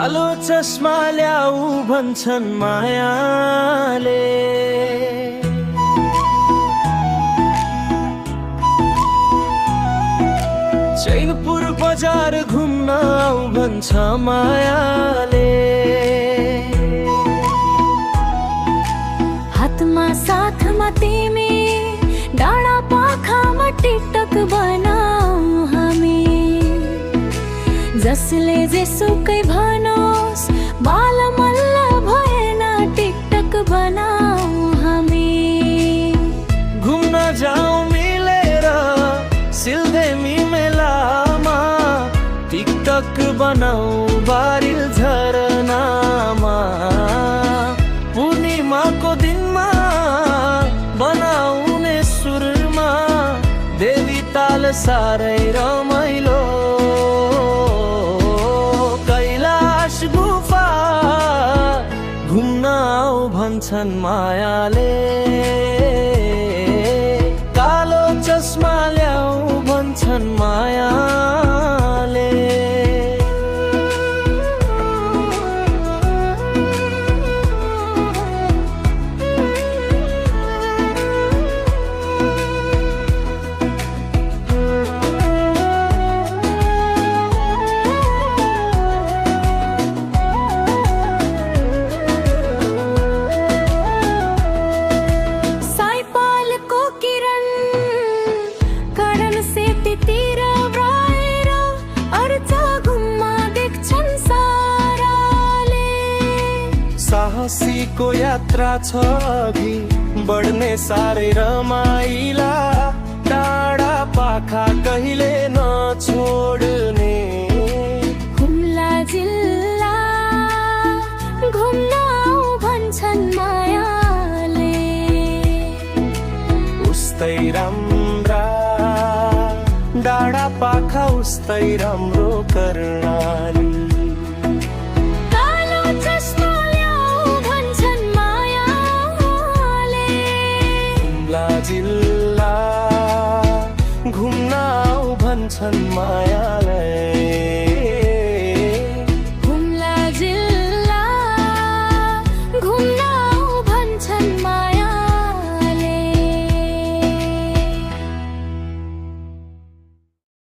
कालो चस्मा ल्याऊ भन्छन् मायाले। चैनपुर बजार घुम्न आऊ भन्छ मायाले। हातमा साथमा तिमी, डाँडा पाखामा टिकटक बनाऊ हामी। जसले जेसुकै भनोस् बाल मल्ल भएन, टिकटक बनाऊ हामी। घुम्न जाऊ मिलेर सिलदेमी मेलामा, टिकटक बनाऊ बारिल झरनामा। पूर्णिमाको दिनमा बनाउने सुरमा, देवी ताल साह्रै रमाइलो। कैलाश गुफा घुम्न आऊ भन्छन् मायाले। कालो चस्मा ल्याऊ भन्छन् मायाले। साहसीको यात्रा छ अघि बढ्ने साह्रै रमाइला। टाढा पाखा कहिले नछोड्ने। हुम्ला जिल्ला घुम्न आऊ भन्छन् मायाले। उस्तै राम्रा डाँडा पाखा उस्तै राम्रो कर्णाली।